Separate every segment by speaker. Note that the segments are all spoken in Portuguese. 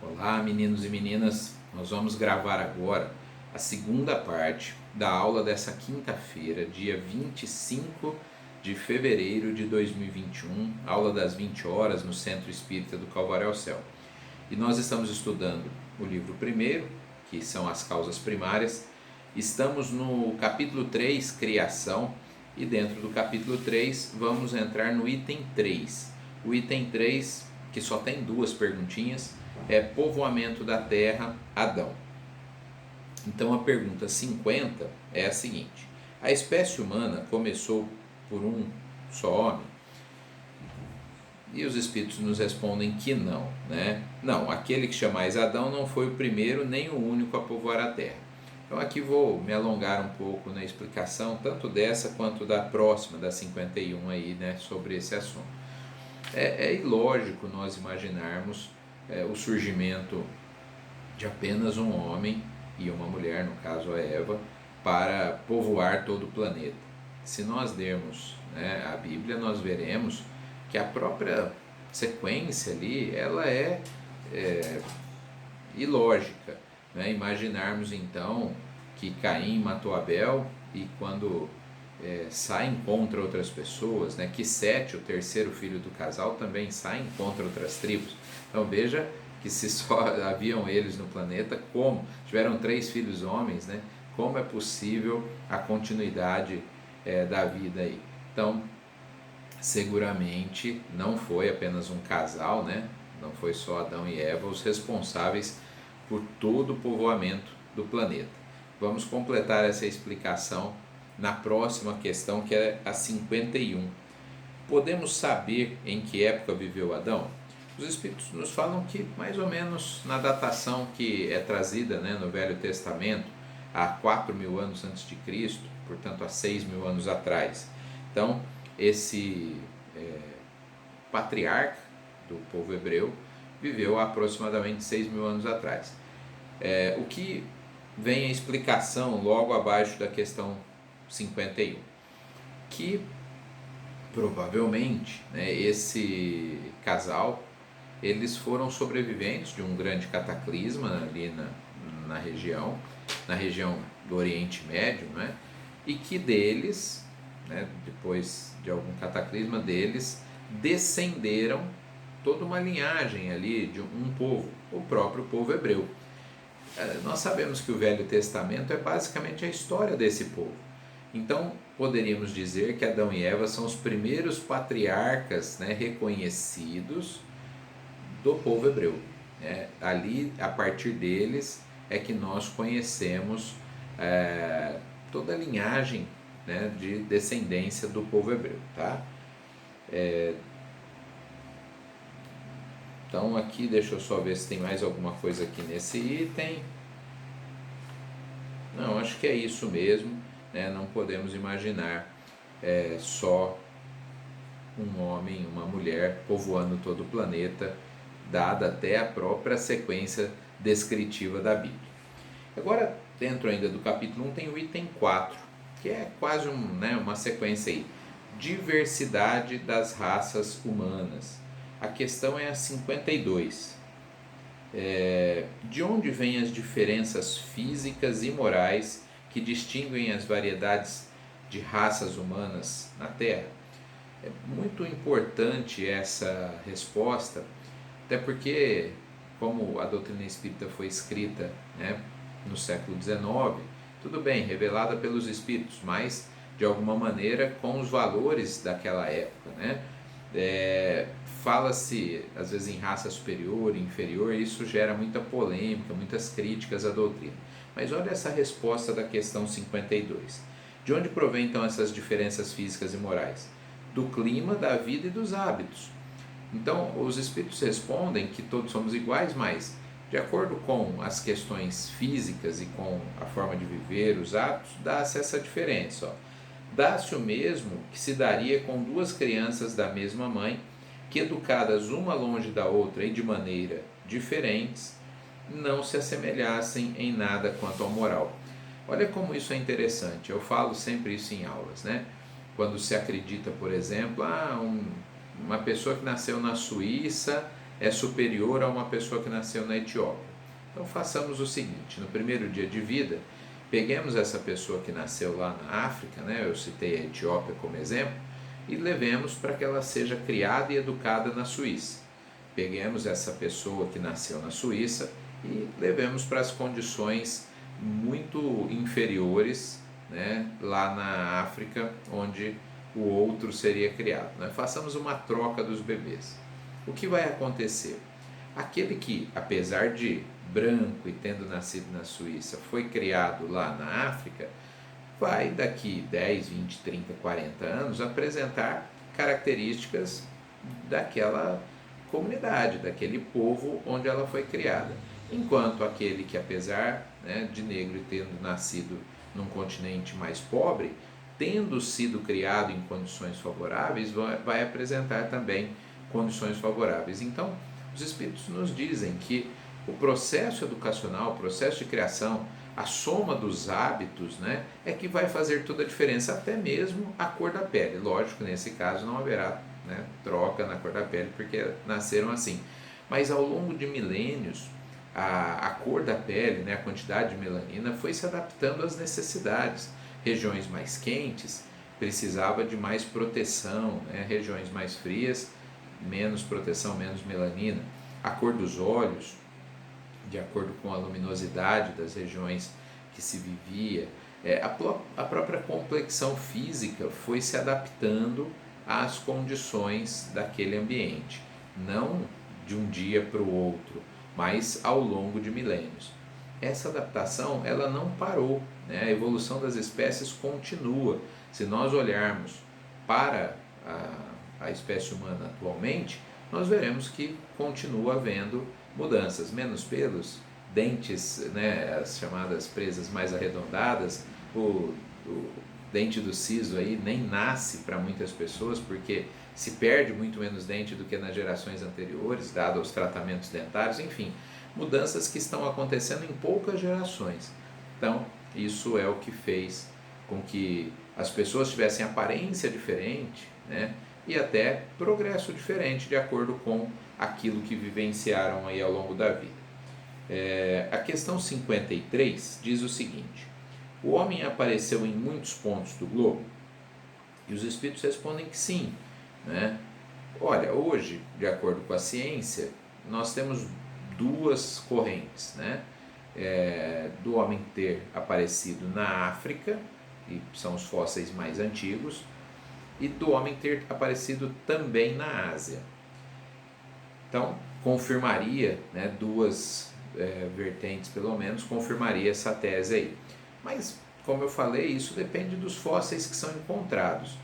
Speaker 1: Olá, meninos e meninas. Nós vamos gravar agora a segunda parte da aula dessa quinta-feira, dia 25 de fevereiro de 2021, aula das 20 horas no Centro Espírita do Calvário ao Céu. E nós estamos estudando o livro primeiro, que são as causas primárias. Estamos no capítulo 3, Criação, e dentro do capítulo 3 vamos entrar no item 3. O item 3, que só tem duas perguntinhas, é povoamento da terra, Adão. Então a pergunta 50 é a seguinte: a espécie humana começou por um só homem? E os espíritos nos respondem que não, né? Não, aquele que chamais Adão não foi o primeiro nem o único a povoar a terra. Então aqui vou me alongar um pouco na explicação, tanto dessa quanto da próxima, da 51 aí, né, sobre esse assunto. É ilógico nós imaginarmos o surgimento de apenas um homem e uma mulher, no caso a Eva, para povoar todo o planeta. Se nós lermos, né, a Bíblia, nós veremos que a própria sequência ali, ela é ilógica, né? Imaginarmos então que Caim matou Abel e quando sai contra outras pessoas, né? Que Sete, o terceiro filho do casal, também sai contra outras tribos. Então veja que se só haviam eles no planeta, como tiveram 3 filhos homens, né? Como é possível a continuidade da vida aí? Então, seguramente não foi apenas um casal, né? Não foi só Adão e Eva os responsáveis por todo o povoamento do planeta. Vamos completar essa explicação na próxima questão, que é a 51. Podemos saber em que época viveu Adão? Os Espíritos nos falam que mais ou menos na datação que é trazida, né, no Velho Testamento, há 4.000 anos antes de Cristo, portanto há 6.000 anos atrás. Então, esse patriarca do povo hebreu viveu há aproximadamente 6.000 anos atrás. O que vem a explicação logo abaixo da questão 51, que provavelmente, né, esse casal, eles foram sobreviventes de um grande cataclisma ali na região do Oriente Médio, né, e que deles, né, depois de algum cataclisma deles, descenderam toda uma linhagem ali de um povo, o próprio povo hebreu. Nós sabemos que o Velho Testamento é basicamente a história desse povo. Então, poderíamos dizer que Adão e Eva são os primeiros patriarcas, né, reconhecidos do povo hebreu. Ali, a partir deles, é que nós conhecemos toda a linhagem, né, de descendência do povo hebreu. Tá? Então, aqui, deixa eu só ver se tem mais alguma coisa aqui nesse item. Não, acho que é isso mesmo. Não podemos imaginar só um homem, uma mulher povoando todo o planeta, dada até a própria sequência descritiva da Bíblia. Agora, dentro ainda do capítulo 1, tem o item 4, que é quase uma sequência aí. Diversidade das raças humanas. A questão é a 52. De onde vêm as diferenças físicas e morais que distinguem as variedades de raças humanas na Terra? É muito importante essa resposta, até porque, como a doutrina espírita foi escrita, né, no século XIX, tudo bem, revelada pelos espíritos, mas de alguma maneira com os valores daquela época, né? Fala-se às vezes em raça superior e inferior, e isso gera muita polêmica, muitas críticas à doutrina. Mas olha essa resposta da questão 52. De onde provém então essas diferenças físicas e morais? Do clima, da vida e dos hábitos. Então os espíritos respondem que todos somos iguais, mas de acordo com as questões físicas e com a forma de viver, os hábitos, dá-se essa diferença. Dá-se o mesmo que se daria com 2 crianças da mesma mãe, que educadas uma longe da outra e de maneira diferentes, não se assemelhassem em nada quanto ao moral. Olha como isso é interessante, eu falo sempre isso em aulas, né? Quando se acredita, por exemplo, uma pessoa que nasceu na Suíça é superior a uma pessoa que nasceu na Etiópia. Então façamos o seguinte: no primeiro dia de vida, peguemos essa pessoa que nasceu lá na África, né? Eu citei a Etiópia como exemplo, e levemos para que ela seja criada e educada na Suíça. Peguemos essa pessoa que nasceu na Suíça e levemos para as condições muito inferiores, né, lá na África, onde o outro seria criado, né? Façamos uma troca dos bebês. O que vai acontecer? Aquele que, apesar de branco e tendo nascido na Suíça, foi criado lá na África, vai daqui 10, 20, 30, 40 anos apresentar características daquela comunidade, daquele povo onde ela foi criada. Enquanto aquele que, apesar, né, de negro e tendo nascido num continente mais pobre, tendo sido criado em condições favoráveis, vai apresentar também condições favoráveis. Então, os Espíritos nos dizem que o processo educacional, o processo de criação, a soma dos hábitos, né, é que vai fazer toda a diferença, até mesmo a cor da pele. Lógico, nesse caso não haverá, né, troca na cor da pele, porque nasceram assim. Mas ao longo de milênios, a cor da pele, né, a quantidade de melanina foi se adaptando às necessidades. Regiões mais quentes precisava de mais proteção, né, regiões mais frias, menos proteção, menos melanina. A cor dos olhos, de acordo com a luminosidade das regiões que se vivia, a própria complexão física foi se adaptando às condições daquele ambiente, não de um dia para o outro, mas ao longo de milênios. Essa adaptação ela não parou, né? A evolução das espécies continua. Se nós olharmos para a espécie humana atualmente, nós veremos que continua havendo mudanças, menos pelos, dentes, né, as chamadas presas mais arredondadas, o dente do siso aí nem nasce para muitas pessoas, porque se perde muito menos dente do que nas gerações anteriores, dado os tratamentos dentários, enfim, mudanças que estão acontecendo em poucas gerações. Então, isso é o que fez com que as pessoas tivessem aparência diferente, né, e até progresso diferente de acordo com aquilo que vivenciaram aí ao longo da vida. A questão 53 diz o seguinte: o homem apareceu em muitos pontos do globo? E os espíritos respondem que sim, né? Olha, hoje, de acordo com a ciência, nós temos duas correntes, né? Do homem ter aparecido na África, e são os fósseis mais antigos, e do homem ter aparecido também na Ásia. Então, confirmaria, né, duas vertentes pelo menos, confirmaria essa tese aí. Mas, como eu falei, isso depende dos fósseis que são encontrados.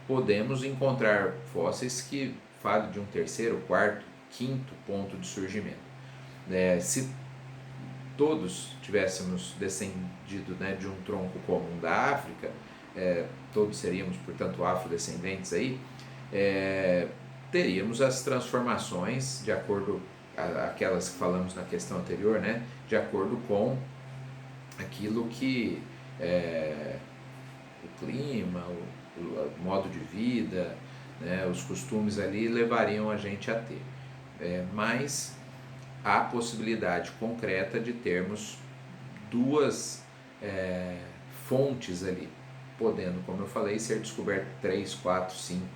Speaker 1: Podemos encontrar fósseis que falem de um terceiro, quarto, quinto ponto de surgimento. Se todos tivéssemos descendido, né, de um tronco comum da África, todos seríamos, portanto, afrodescendentes aí, teríamos as transformações de acordo aquelas que falamos na questão anterior, né, de acordo com aquilo que o clima, o modo de vida, né, os costumes ali levariam a gente a ter. Mas há possibilidade concreta de termos duas fontes ali, podendo, como eu falei, ser descoberto 3, 4, 5,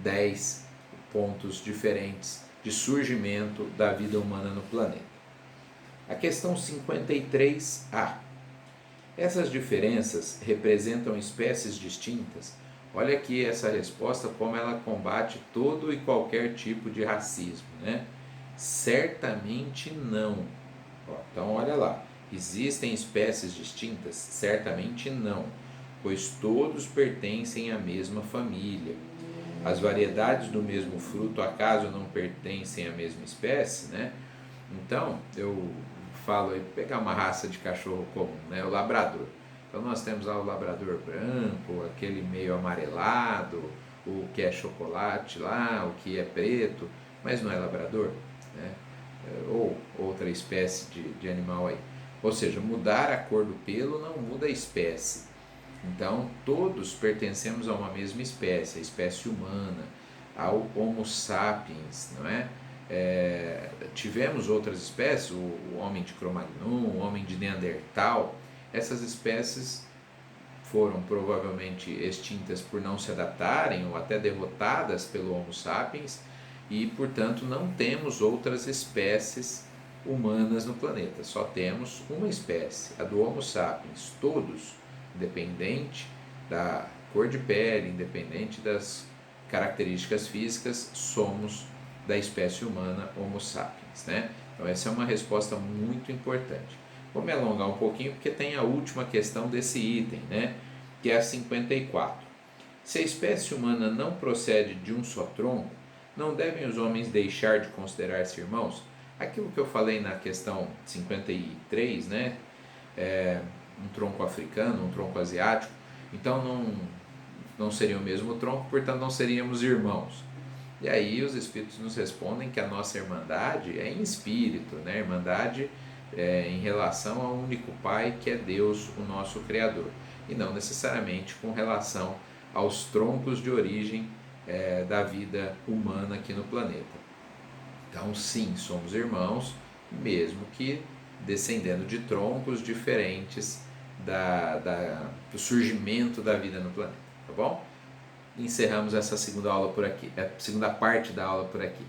Speaker 1: 10 pontos diferentes de surgimento da vida humana no planeta. A questão 53A. Essas diferenças representam espécies distintas? Olha aqui essa resposta, como ela combate todo e qualquer tipo de racismo, né? Certamente não. Então olha lá, existem espécies distintas? Certamente não, pois todos pertencem à mesma família. As variedades do mesmo fruto, acaso não pertencem à mesma espécie, né? Então, eu falo aí, pegar uma raça de cachorro comum, né? O labrador. Então nós temos lá o labrador branco, aquele meio amarelado, o que é chocolate lá, o que é preto, mas não é labrador, né? Ou outra espécie de animal aí. Ou seja, mudar a cor do pelo não muda a espécie. Então, todos pertencemos a uma mesma espécie, a espécie humana, ao Homo sapiens, não é? tivemos outras espécies, o homem de Cro-Magnon, o homem de Neandertal. Essas espécies foram provavelmente extintas por não se adaptarem ou até derrotadas pelo Homo sapiens, e portanto não temos outras espécies humanas no planeta, só temos uma espécie, a do Homo sapiens. Todos, independente da cor de pele, independente das características físicas, somos da espécie humana Homo sapiens, né? Então essa é uma resposta muito importante. Vou me alongar um pouquinho porque tem a última questão desse item, né? Que é a 54. Se a espécie humana não procede de um só tronco, não devem os homens deixar de considerar-se irmãos? Aquilo que eu falei na questão 53, né? Um tronco africano, um tronco asiático, então não seria o mesmo tronco, portanto não seríamos irmãos. E aí os espíritos nos respondem que a nossa irmandade é em espírito, né? Irmandade em relação ao único Pai, que é Deus, o nosso Criador, e não necessariamente com relação aos troncos de origem da vida humana aqui no planeta. Então sim, somos irmãos, mesmo que descendendo de troncos diferentes do surgimento da vida no planeta, tá bom? Encerramos essa segunda aula por aqui, a segunda parte da aula por aqui.